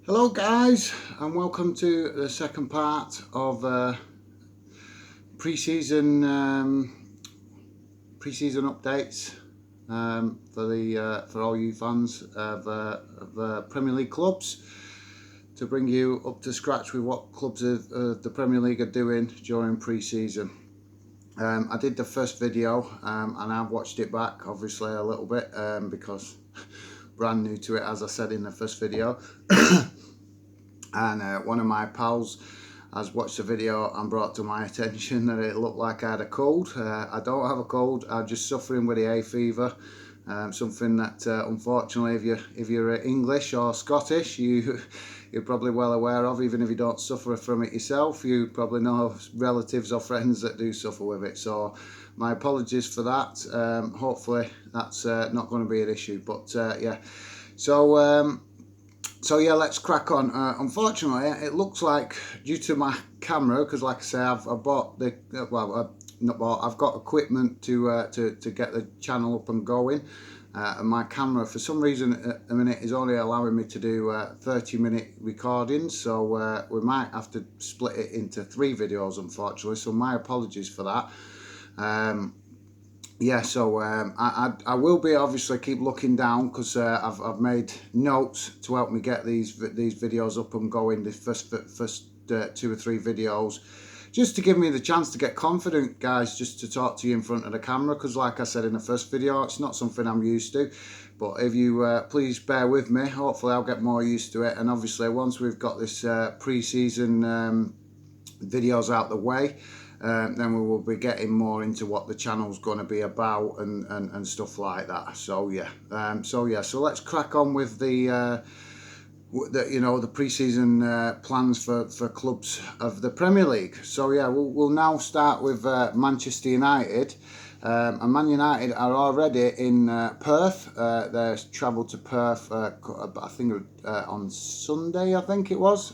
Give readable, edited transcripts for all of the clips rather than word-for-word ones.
Hello guys, and welcome to the second part of pre-season pre-season updates for all you fans of Premier League clubs, to bring you up to scratch with what clubs of the Premier League are doing during pre-season. I did the first video and I've watched it back obviously a little bit because brand new to it, as I said in the first video. And one of my pals has watched the video and brought to my attention that it looked like I had a cold. I don't have a cold, I'm just suffering with the hay fever. Something that unfortunately if you're English or Scottish, you're probably well aware of. Even if you don't suffer from it yourself, you probably know relatives or friends that do suffer with it. So my apologies for that. Hopefully that's not going to be an issue, but yeah. So yeah, let's crack on. Unfortunately, it looks like due to my camera, because like I say, I've bought the not bought. I've got equipment to get the channel up and going. And my camera, for some reason, at the minute is only allowing me to do 30-minute recordings. So we might have to split it into 3 videos, unfortunately. So my apologies for that. Yeah, so I will be obviously keep looking down, because I've made notes to help me get these videos up and going. The first 2 or 3 videos, just to give me the chance to get confident, guys, just to talk to you in front of the camera, because like I said in the first video, it's not something I'm used to. But if you please bear with me, hopefully I'll get more used to it. And obviously once we've got this pre-season videos out the way, then we will be getting more into what the channel's going to be about and stuff like that. So yeah, so let's crack on with the pre-season plans for clubs of the Premier League. So yeah, we'll now start with Manchester United. And Man United are already in Perth. They travelled to Perth, I think on Sunday, I think it was.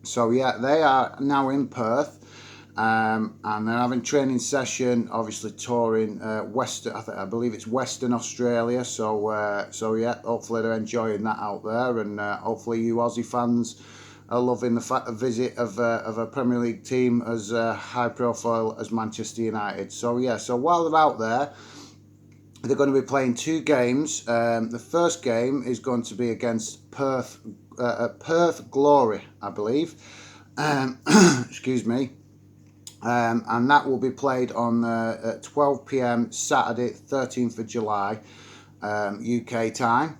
So yeah, they are now in Perth. And they're having training session, obviously touring Western. I believe it's Western Australia. So yeah, hopefully they're enjoying that out there, and hopefully you Aussie fans are loving the visit of a Premier League team as high profile as Manchester United. So yeah, so while they're out there, they're going to be playing 2 games. The first game is going to be against Perth Glory, I believe. Excuse me. And that will be played on at 12 p.m. Saturday, 13th of July, UK time.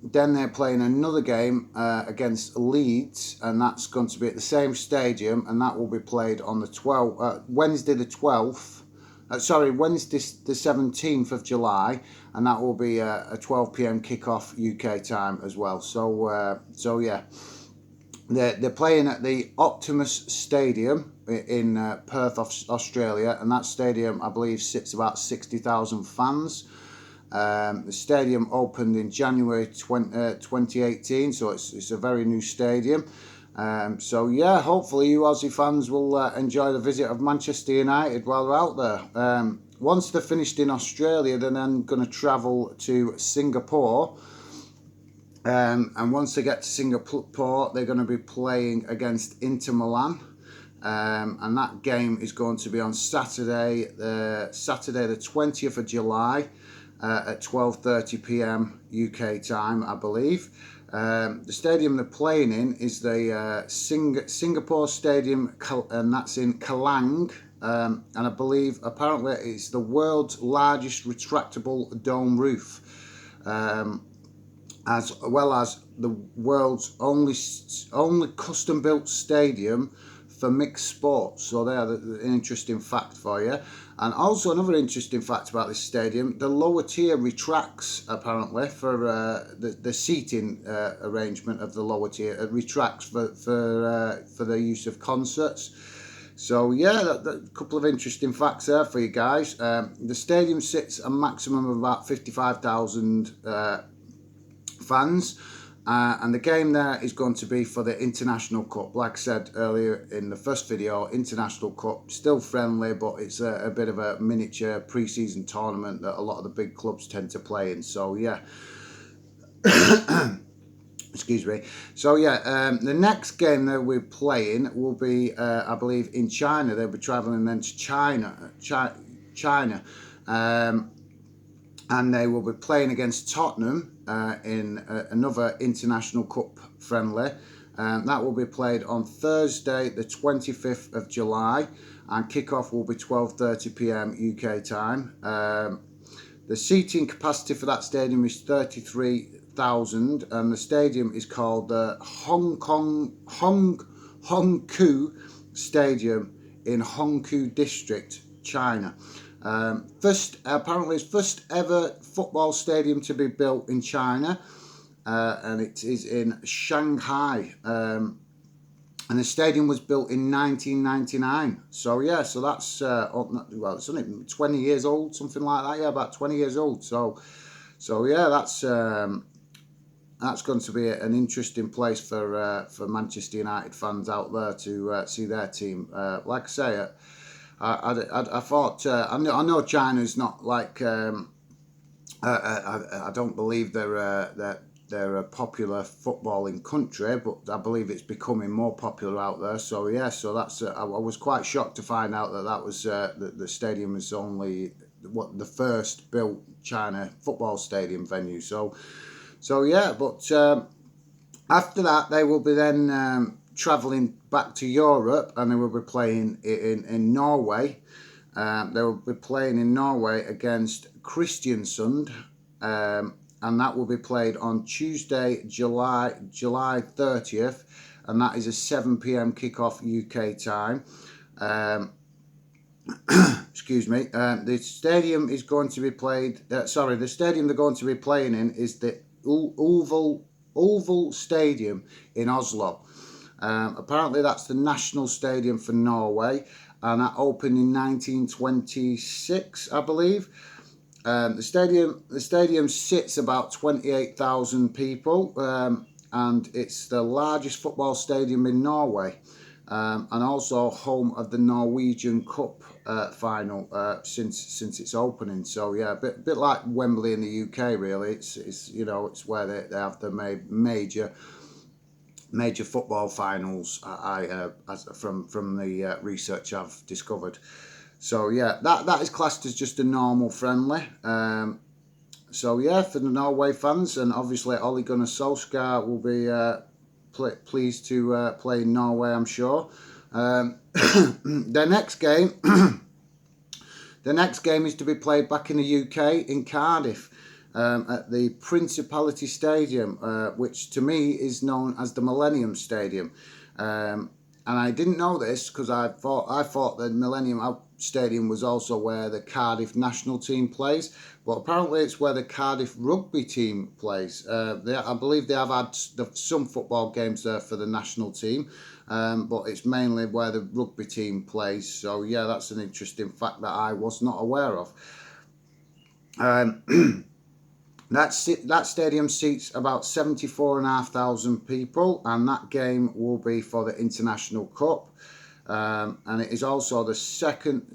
Then they're playing another game against Leeds, and that's going to be at the same stadium, and that will be played on the Wednesday the 12th. Wednesday the 17th of July, and that will be a 12 p.m. kickoff UK time as well. So yeah. They're playing at the Optimus Stadium in Perth, Australia, and that stadium, I believe, sits about 60,000 fans. The stadium opened in January 2018, so it's a very new stadium. So yeah, hopefully you Aussie fans will enjoy the visit of Manchester United while they're out there. Once they're finished in Australia, they're then going to travel to Singapore. And once they get to Singapore, they're going to be playing against Inter Milan. And that game is going to be on Saturday the 20th of July at 12:30 p.m. UK time, I believe. The stadium they're playing in is the Singapore Stadium, and that's in Kelang. And I believe apparently it's the world's largest retractable dome roof. As well as the world's only custom-built stadium for mixed sports. So they are an interesting fact for you. And also another interesting fact about this stadium, the lower tier retracts apparently for the seating arrangement of the lower tier. It retracts for the use of concerts. So yeah, a couple of interesting facts there for you guys. The stadium sits a maximum of about 55,000 fans, and the game there is going to be for the International Cup. Like I said earlier in the first video, International Cup, still friendly, but it's a bit of a miniature pre-season tournament that a lot of the big clubs tend to play in. So yeah. Excuse me. So yeah, the next game that we're playing will be, I believe, in China. They'll be travelling then to China, and they will be playing against Tottenham in another international cup friendly. That will be played on Thursday, the 25th of July, and kickoff will be 12:30 p.m. UK time. The seating capacity for that stadium is 33,000, and the stadium is called the Hongkou Stadium in Hongkou District, China. Apparently, it's first ever football stadium to be built in China, and it is in Shanghai. And the stadium was built in 1999. So yeah, so that's well, it's only 20 years old, something like that. Yeah, about 20 years old. So yeah, that's going to be an interesting place for Manchester United fans out there to see their team. Like I say, I thought I know China's not like I don't believe they're a popular footballing country, but I believe it's becoming more popular out there. So yeah, so that's I was quite shocked to find out that was the stadium is only the first built China football stadium venue. So yeah, but after that they will be then travelling back to Europe, and they will be playing in Norway. They will be playing in Norway against Kristiansund, and that will be played on Tuesday, July 30th, and that is a 7 p.m. kickoff UK time. Excuse me. The stadium is going to be played. The stadium they're going to be playing in is the Oval Stadium in Oslo. Apparently, that's the national stadium for Norway, and that opened in 1926, I believe. The stadium sits about 28,000 people, and it's the largest football stadium in Norway, and also home of the Norwegian Cup final since its opening. So yeah, a bit like Wembley in the UK, really. It's it's where they have the major football finals. From the research I've discovered. So yeah, that is classed as just a normal friendly. So yeah, for the Norway fans, and obviously Ole Gunnar Solskjaer will be pleased to play in Norway, I'm sure. The next game, the next game is to be played back in the UK in Cardiff. At the Principality Stadium, which to me is known as the Millennium Stadium. And I didn't know this because I thought the Millennium Stadium was also where the Cardiff national team plays, but apparently it's where the Cardiff rugby team plays. I believe they have had some football games there for the national team, but it's mainly where the rugby team plays. So yeah, that's an interesting fact that I was not aware of. That stadium seats about 74,500 people, and that game will be for the International Cup. And it is also the second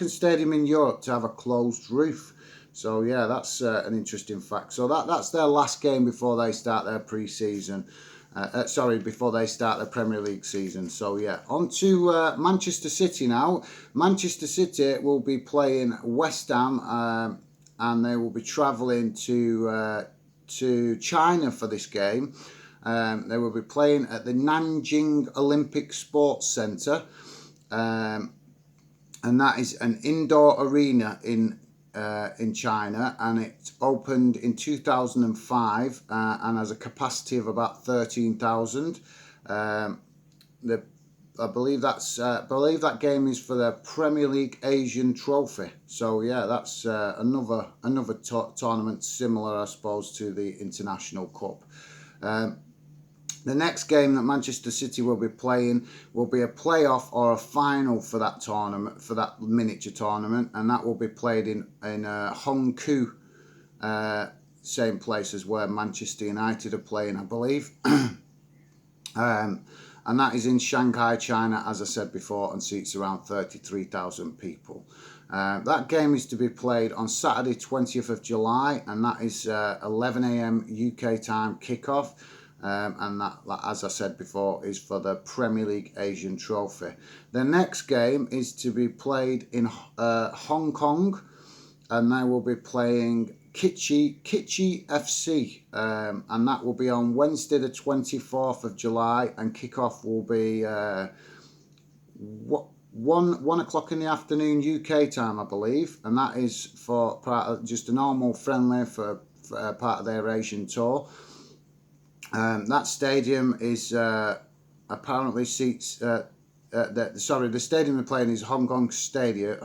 stadium in Europe to have a closed roof. So yeah, that's an interesting fact. So that's their last game before they start their pre-season. Before they start the Premier League season. So yeah, on to Manchester City now. Manchester City will be playing West Ham, and they will be travelling to China for this game. They will be playing at the Nanjing Olympic Sports Centre, and that is an indoor arena in China, and it opened in 2005 and has a capacity of about 13,000. I believe that game is for the Premier League Asian Trophy. So yeah, that's another tournament similar, I suppose, to the International Cup. The next game that Manchester City will be playing will be a playoff or a final for that tournament, for that miniature tournament, and that will be played in Hongkou, same place as where Manchester United are playing, I believe. And that is in Shanghai, China, as I said before, and seats around 33,000 people. That game is to be played on Saturday, 20th of July, and that is 11 a.m. UK time kickoff. and that, as I said before, is for the Premier League Asian Trophy. The next game is to be played in Hong Kong, and they will be playing Kitchi FC, and that will be on Wednesday the 24th of July, and kickoff will be 1 o'clock in the afternoon UK time, I believe, and that is for part of just a normal friendly for part of their Asian tour. That stadium is apparently seats. The stadium they're playing is Hong Kong Stadium,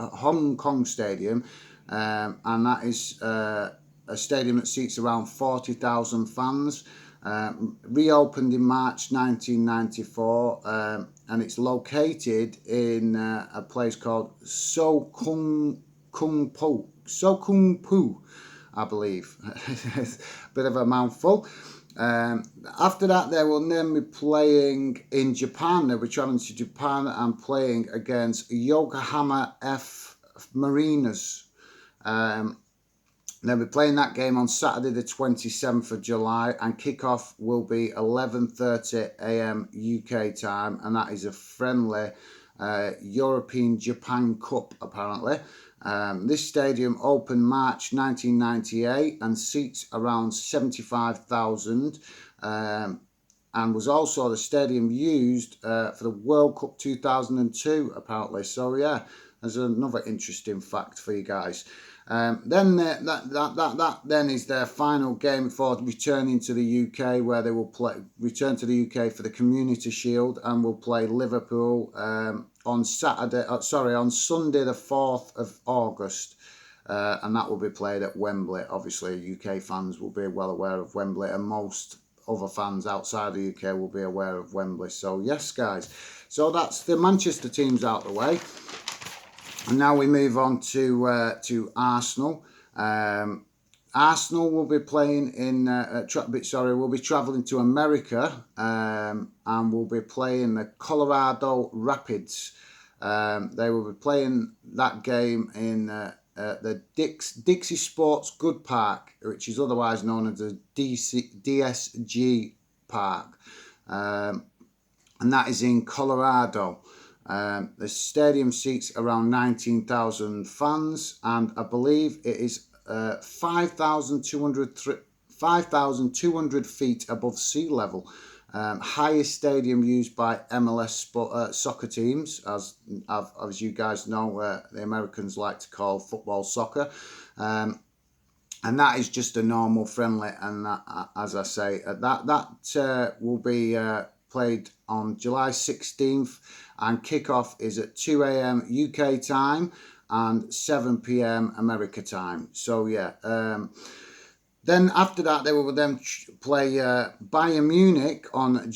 and that is a stadium that seats around 40,000 fans. Reopened in March 1994, and it's located in a place called So Kung Pu, I believe. Bit of a mouthful. After that, they will then be playing in Japan. They'll be traveling to Japan and playing against Yokohama F Marinas. They'll be playing that game on Saturday the 27th of July, and kickoff will be 11:30 a.m. UK time, and that is a friendly European Japan Cup, apparently. This stadium opened March 1998 and seats around 75,000, and was also the stadium used for the World Cup 2002, apparently. So yeah, there's another interesting fact for you guys. Then that then is their final game before returning to the UK, where they will return to the UK for the Community Shield, and will play Liverpool on Sunday the 4th of August, and that will be played at Wembley. Obviously, UK fans will be well aware of Wembley, and most other fans outside the UK will be aware of Wembley. So yes, guys, so that's the Manchester teams out of the way. And now we move on to Arsenal. Arsenal will be playing in. Will be travelling to America, and will be playing the Colorado Rapids. They will be playing that game in the Dixie Sports Good Park, which is otherwise known as the DSG Park, and that is in Colorado. The stadium seats around 19,000 fans, and I believe it is 5,200 feet above sea level. Highest stadium used by MLS soccer teams, as you guys know, the Americans like to call football soccer. And that is just a normal friendly, and that, as I say, that will be played on July 16th, and kickoff is at 2 a.m. UK time and 7 p.m. America time. So yeah, then after that they will then play Bayern Munich on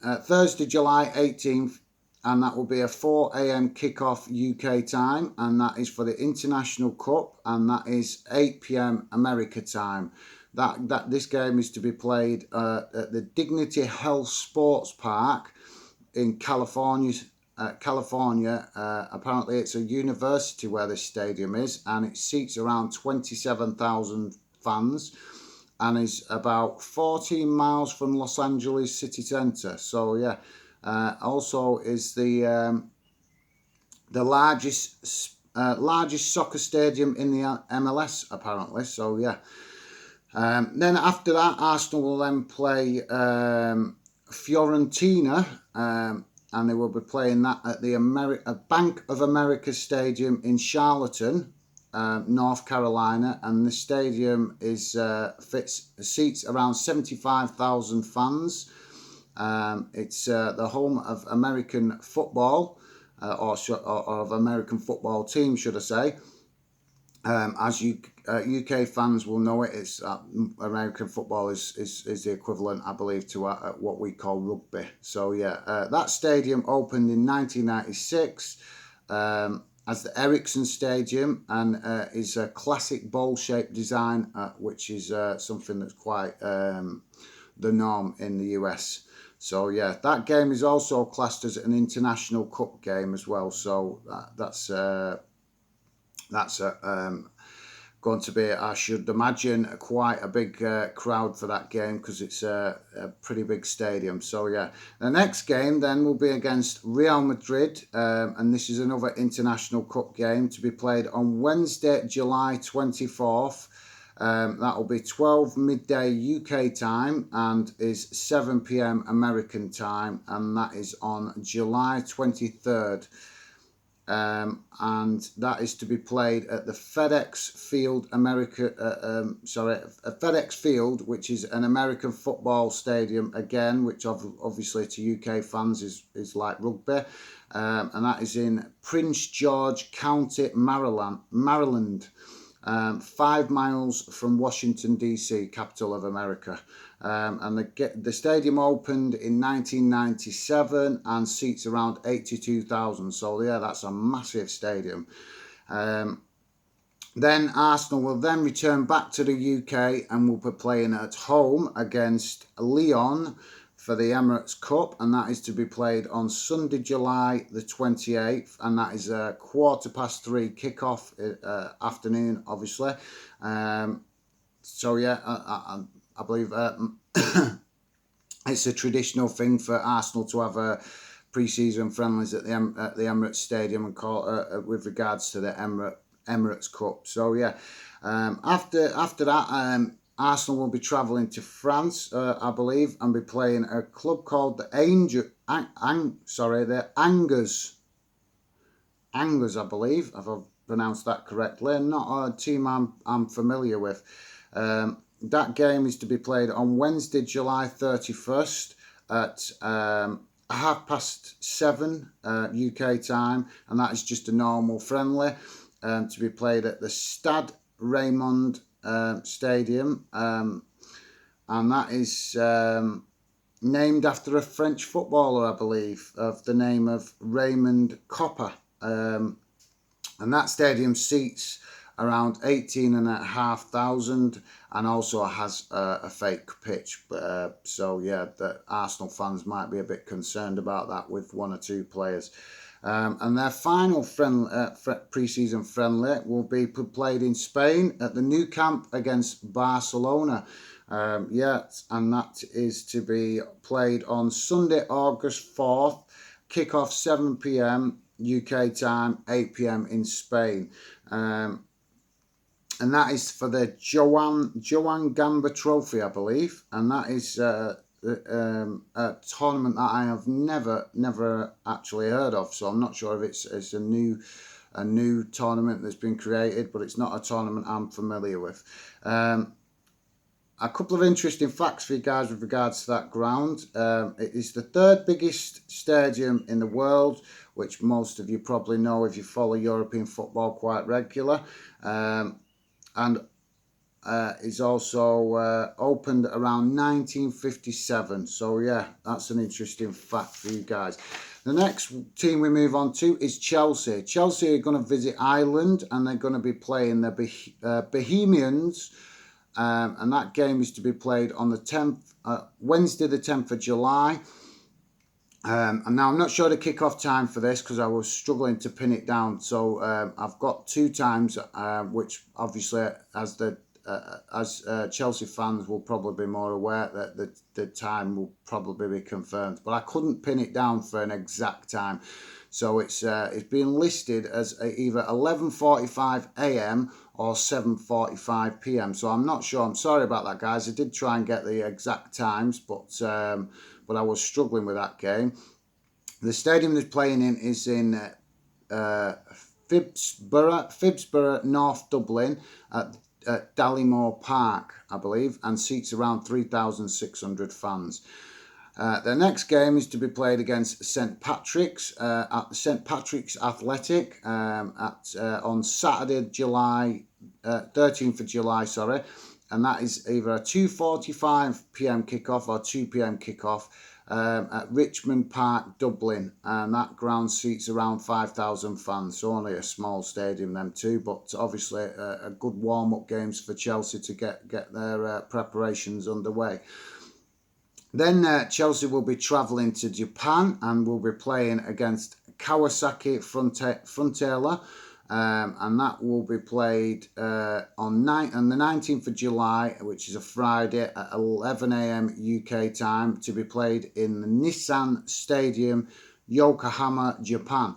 Thursday, July 18th, and that will be a 4 a.m. kickoff UK time, and that is for the International Cup, and that is 8 p.m. America time. This game is to be played at the Dignity Health Sports Park in California. Apparently it's a university where this stadium is, and it seats around 27,000 fans, and is about 14 miles from Los Angeles city centre. So yeah, also is the largest soccer stadium in the MLS, apparently. So yeah. Then after that, Arsenal will then play Fiorentina, and they will be playing that at the Bank of America Stadium in Charlotte, North Carolina, and the stadium is seats around 75,000 fans. It's the home of American football, or of American football team, should I say. As UK fans will know it, it's American football is the equivalent, I believe, to what we call rugby. So yeah, that stadium opened in 1996 as the Ericsson Stadium, and is a classic bowl-shaped design, which is something that's quite the norm in the US. So yeah, that game is also classed as an International Cup game as well. So that's going to be, I should imagine, quite a big crowd for that game because it's a pretty big stadium. So yeah, the next game then will be against Real Madrid, and this is another International Cup game to be played on Wednesday, July 24th. That will be 12 midday UK time and is 7 p.m. American time, and that is on July 23rd. And that is to be played at the FedEx Field, FedEx Field, which is an American football stadium again, which obviously to UK fans is like rugby, and that is in Prince George County, Maryland. 5 miles from Washington DC, capital of America, and the stadium opened in 1997 and seats around 82,000. So yeah, that's a massive stadium. Then Arsenal will then return back to the UK and will be playing at home against Lyon for the Emirates Cup, and that is to be played on Sunday, July the 28th, and that is a 3:15 kickoff afternoon, obviously. So yeah, I believe it's a traditional thing for Arsenal to have pre-season friendlies at the Emirates Stadium and call with regards to the Emirates Cup. So yeah, after that, Arsenal will be travelling to France, I believe, and be playing a club called the Angers. Angers, I believe, if I've pronounced that correctly. Not a team I'm familiar with. That game is to be played on Wednesday, July 31st at 7:30 UK time, and that is just a normal friendly to be played at the Stade Raymond Stadium, and that is named after a French footballer, I believe, of the name of Raymond Coppa, and that stadium seats around 18,500 and also has a fake pitch. So yeah, the Arsenal fans might be a bit concerned about that with one or two players. And their final pre-season friendly will be played in Spain at the Nou Camp against Barcelona. And that is to be played on Sunday, August 4th. Kick-off 7 p.m. UK time, 8 p.m. in Spain. And that is for the Joan Gamba Trophy, I believe. And that is a tournament that I have never actually heard of. So I'm not sure if it's a new tournament that's been created, but it's not a tournament I'm familiar with. A couple of interesting facts for you guys with regards to that ground. It is the third biggest stadium in the world, which most of you probably know if you follow European football quite regular. And is also opened around 1957. So yeah, that's an interesting fact for you guys. The next team we move on to is Chelsea. Chelsea are going to visit Ireland and they're going to be playing the Bohemians. And that game is to be played on the 10th, Wednesday the 10th of July. And now I'm not sure the kick-off time for this because I was struggling to pin it down. So I've got two times, which obviously as Chelsea fans will probably be more aware that the time will probably be confirmed. But I couldn't pin it down for an exact time. So it's being listed as either 11:45 a.m. or 7:45 p.m. So I'm not sure. I'm sorry about that, guys. I did try and get the exact times, but I was struggling with that game. The stadium they're playing in is in Phibsborough, North Dublin, at Dallimore Park, I believe, and seats around 3,600 fans. The next game is to be played against St Patrick's at St Patrick's Athletic on Saturday, 13th of July, and that is either a 2:45 p.m. kickoff or 2 p.m. kickoff at Richmond Park, Dublin, and that ground seats around 5,000 fans. So only a small stadium, them two, but obviously a good warm-up games for Chelsea to get their preparations underway. Then Chelsea will be travelling to Japan and will be playing against Kawasaki Frontale and that will be played on the 19th of July, which is a Friday at 11 a.m. UK time, to be played in the Nissan Stadium, Yokohama, Japan.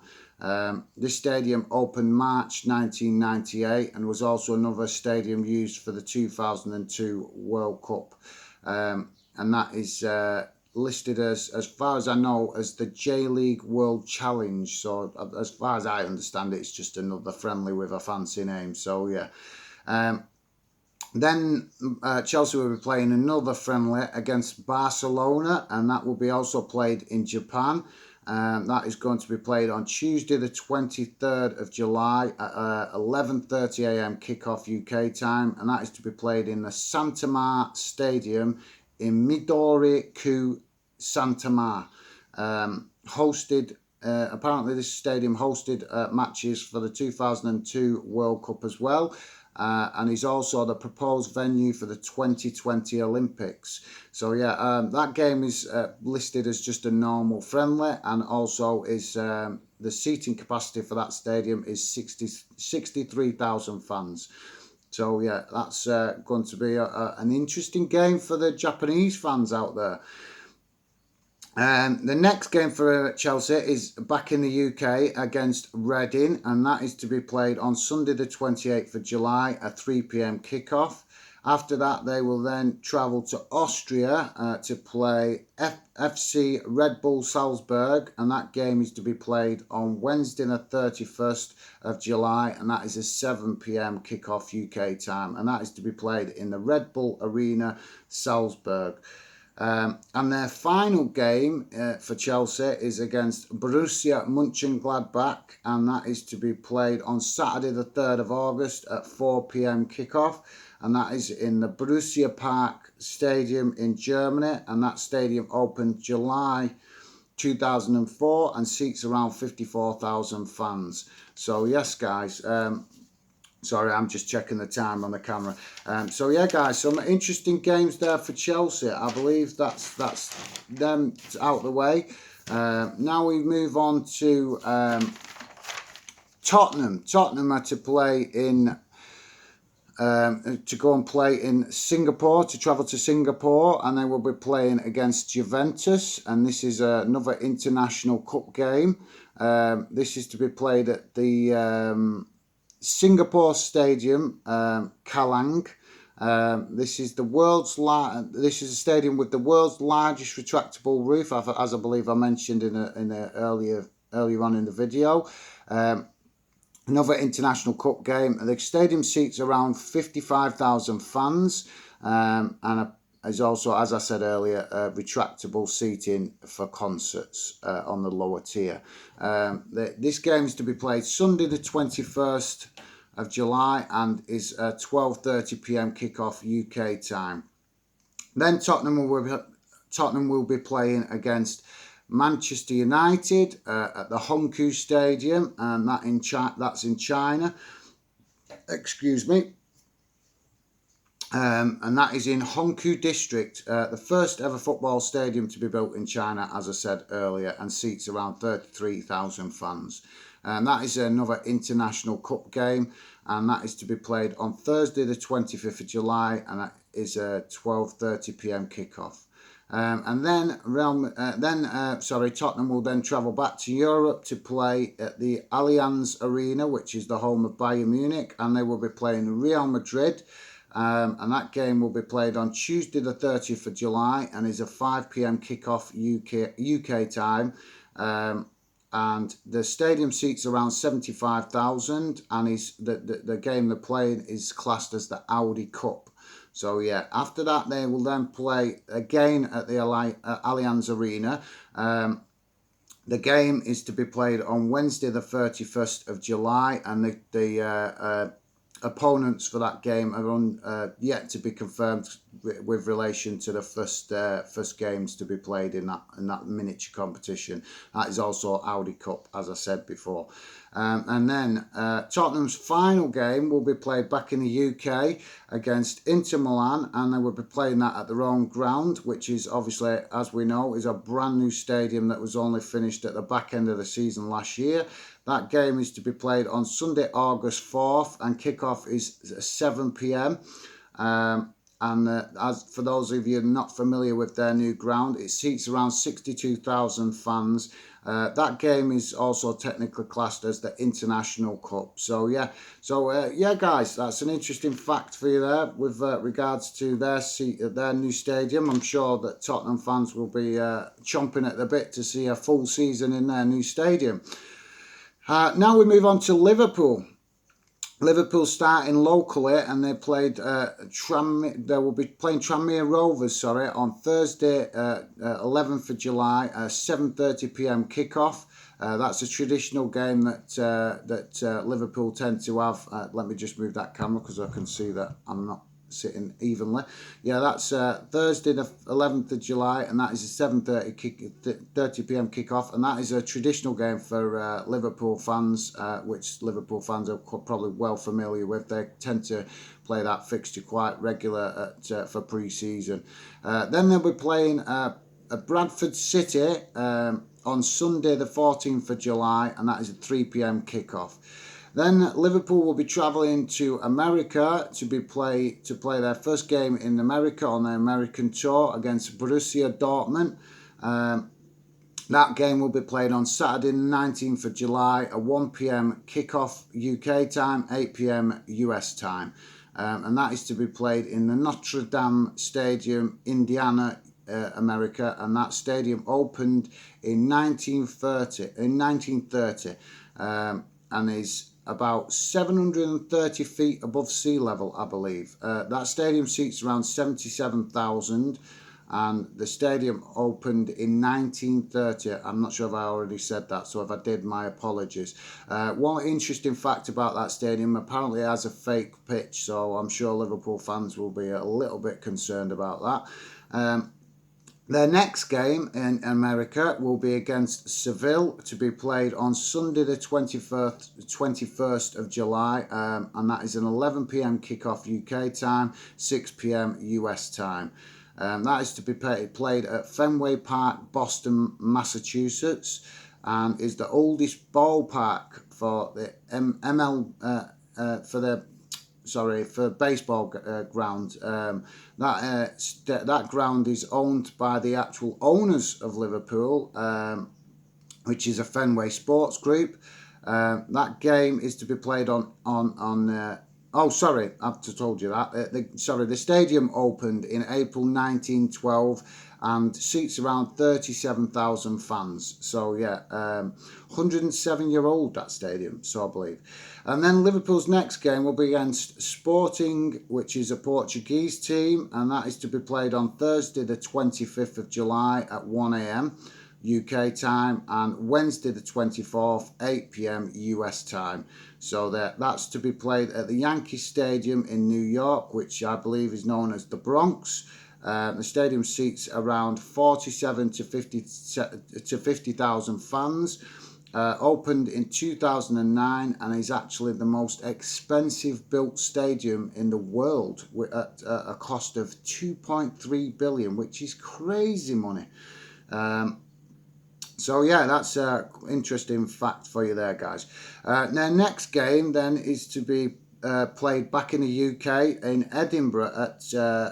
This stadium opened March 1998 and was also another stadium used for the 2002 World Cup. And that is listed as far as I know, as the J-League World Challenge. So as far as I understand it, it's just another friendly with a fancy name. So yeah. Then Chelsea will be playing another friendly against Barcelona, and that will be also played in Japan. That is going to be played on Tuesday the 23rd of July at 11:30 a.m. kickoff UK time, and that is to be played in the Santa Mar Stadium in Midori-ku, Santa Mar. Apparently this stadium hosted matches for the 2002 World Cup as well. And is also the proposed venue for the 2020 Olympics. So yeah, that game is listed as just a normal friendly, and also is the seating capacity for that stadium is 63,000 fans. So yeah, that's going to be an interesting game for the Japanese fans out there. The next game for Chelsea is back in the UK against Reading, and that is to be played on Sunday the 28th of July at 3 p.m. kickoff. After that, they will then travel to Austria to play FC Red Bull Salzburg, and that game is to be played on Wednesday the 31st of July, and that is a 7 p.m. kickoff UK time, and that is to be played in the Red Bull Arena, Salzburg. And their final game for Chelsea is against Borussia Mönchengladbach, and that is to be played on Saturday the 3rd of August at 4 p.m. kickoff, and that is in the Borussia Park Stadium in Germany, and that stadium opened July 2004 and seats around 54,000 fans. So yes, guys, sorry, I'm just checking the time on the camera. So yeah, guys, some interesting games there for Chelsea. I believe that's them out of the way. Now we move on to Tottenham. Tottenham are to play in to go and play in Singapore, to travel to Singapore, and they will be playing against Juventus, and this is another international cup game. This is to be played at the Singapore Stadium, Kallang. This is this is a stadium with the world's largest retractable roof, as I believe I mentioned earlier on in the video. Another international cup game. The stadium seats around 55,000 fans, and is also, as I said earlier, retractable seating for concerts on the lower tier. This game is to be played Sunday the 21st of July and is 12:30 p.m. kickoff UK time. Then Tottenham will be playing against Manchester United at the Hongkou Stadium, and that's in China. Excuse me. And that is in Hongkou District, the first ever football stadium to be built in China, as I said earlier, and seats around 33,000 fans. And that is another international cup game, and that is to be played on Thursday the 25th of July, and that is a 12:30 p.m. kickoff. And then Tottenham will then travel back to Europe to play at the Allianz Arena, which is the home of Bayern Munich, and they will be playing Real Madrid. And that game will be played on Tuesday the 30th of July and is a 5 p.m. kickoff UK time. And the stadium seats around 75,000, and the game they're playing is classed as the Audi Cup. So yeah, after that they will then play again at the Allianz Arena. The game is to be played on Wednesday the 31st of July, and the opponents for that game are yet to be confirmed. with relation to the first games to be played in that miniature competition. That is also Audi Cup, as I said before. And then Tottenham's final game will be played back in the UK against Inter Milan, and they will be playing that at their own ground, which is obviously, as we know, is a brand new stadium that was only finished at the back end of the season last year. That game is to be played on Sunday, August 4th, and kickoff is 7 p.m. And as for those of you not familiar with their new ground, it seats around 62,000 fans. That game is also technically classed as the International Cup. So yeah, guys, that's an interesting fact for you there with regards to their new stadium. I'm sure that Tottenham fans will be chomping at the bit to see a full season in their new stadium. Now we move on to Liverpool. Liverpool starting locally, and they played they will be playing Tranmere Rovers, on Thursday, 11th of July, 7:30 p.m. kickoff. That's a traditional game that Liverpool tend to have. Let me just move that camera because I can see that I'm not sitting evenly. Yeah, that's Thursday the 11th of July, and that is a 7:30 p.m. kickoff, and that is a traditional game for Liverpool fans, which Liverpool fans are probably well familiar with. They tend to play that fixture quite regular for pre-season. Then they'll be playing Bradford City on Sunday the 14th of July, and that is a 3 p.m. kickoff. Then Liverpool will be travelling to America to play their first game in America on their American tour against Borussia Dortmund. That game will be played on Saturday, 19th of July, a 1 p.m. kickoff UK time, 8 p.m. US time. And that is to be played in the Notre Dame Stadium, Indiana, America. And that stadium opened in 1930, and is about 730 feet above sea level, I believe. That stadium seats around 77,000, and the stadium opened in 1930. I'm not sure if I already said that, so if I did, my apologies. One interesting fact about that stadium, apparently it has a fake pitch, so I'm sure Liverpool fans will be a little bit concerned about that. Their next game in America will be against Seville, to be played on Sunday the 21st of July, and that is an 11 p.m. kickoff UK time, 6 p.m. US time. That is to be played at Fenway Park, Boston, Massachusetts, and is the oldest ballpark for the for baseball ground. That ground is owned by the actual owners of Liverpool, which is a Fenway Sports Group. That game is to be played on I've told you that. The stadium opened in April 1912 and seats around 37,000 fans. So 107-year-old that stadium, so I believe. And then Liverpool's next game will be against Sporting, which is a Portuguese team, and that is to be played on Thursday the 25th of July at 1 a.m. UK time, and Wednesday the 24th, 8 p.m. US time. So that's to be played at the Yankee Stadium in New York, which I believe is known as the Bronx. The stadium seats around 47 to 50,000 fans. Opened in 2009 and is actually the most expensive built stadium in the world, at a cost of 2.3 billion, which is crazy money. That's an interesting fact for you there, guys. Their next game then is to be played back in the UK in Edinburgh at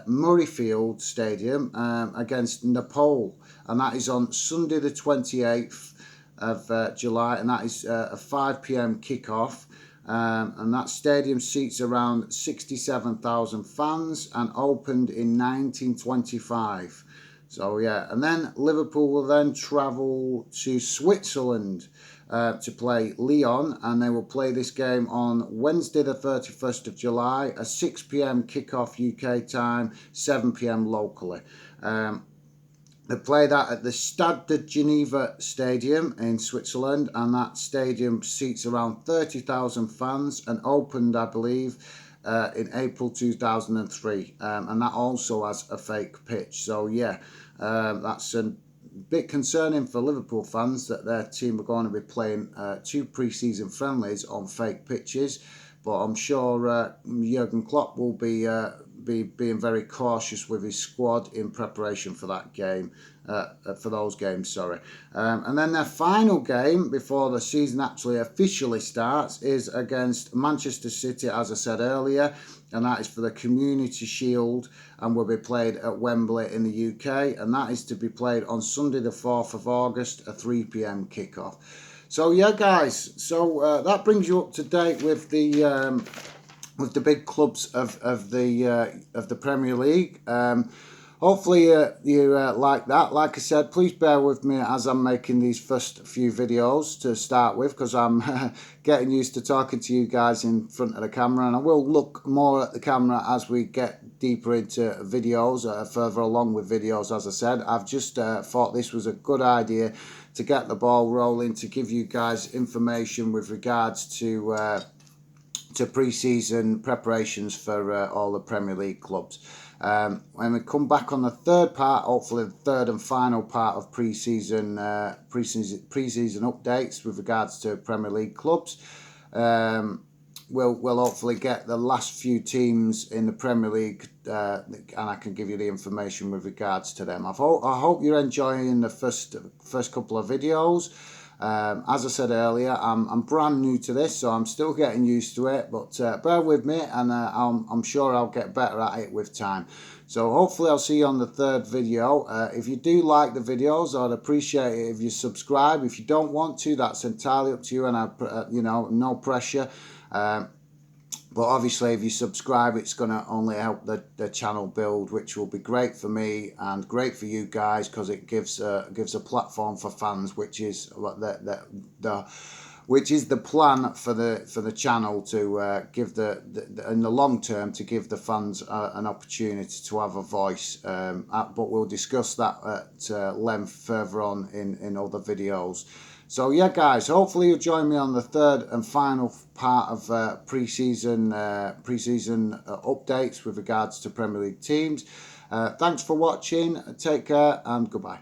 Murrayfield Stadium against Napoli, and that is on Sunday the 28th of July, and that is a 5 p.m. kickoff. And that stadium seats around 67,000 fans and opened in 1925. And then Liverpool will then travel to Switzerland to play Lyon, and they will play this game on Wednesday the 31st of July, a 6 p.m. kickoff UK time, 7 p.m. locally. They play that at the Stade de Geneva Stadium in Switzerland, and that stadium seats around 30,000 fans and opened, I believe, in April 2003, and that also has a fake pitch. So yeah, that's a bit concerning for Liverpool fans that their team are going to be playing 2 pre-season friendlies on fake pitches. But I'm sure Jurgen Klopp will be being very cautious with his squad in preparation for that game, for those games, sorry. And then their final game before the season actually officially starts is against Manchester City, as I said earlier, and that is for the Community Shield and will be played at Wembley in the UK, and that is to be played on Sunday the 4th of August, a 3 p.m. kickoff. So yeah, guys, so that brings you up to date with the big clubs of the Premier League. Hopefully you like that. Like I said, please bear with me as I'm making these first few videos to start with, because I'm getting used to talking to you guys in front of the camera, and I will look more at the camera as we get deeper into videos, further along with videos. As I said, I've just thought this was a good idea to get the ball rolling, to give you guys information with regards to pre-season preparations for all the Premier League clubs. When we come back on the third part, hopefully the third and final part of pre-season updates with regards to Premier League clubs, we'll hopefully get the last few teams in the Premier League, and I can give you the information with regards to them. I hope you're enjoying the first couple of videos. As I said earlier, I'm brand new to this, so I'm still getting used to it, but bear with me, and I'm sure I'll get better at it with time. So hopefully I'll see you on the third video. If you do like the videos, I'd appreciate it if you subscribe. If you don't want to, that's entirely up to you, and no pressure. But obviously, if you subscribe, it's going to only help the channel build, which will be great for me and great for you guys, because it gives a platform for fans, which is the plan for the channel, to give in the long term, to give the fans an opportunity to have a voice. But we'll discuss that at length further on in other videos. So yeah, guys, hopefully you'll join me on the third and final part of pre-season updates with regards to Premier League teams. Thanks for watching. Take care and goodbye.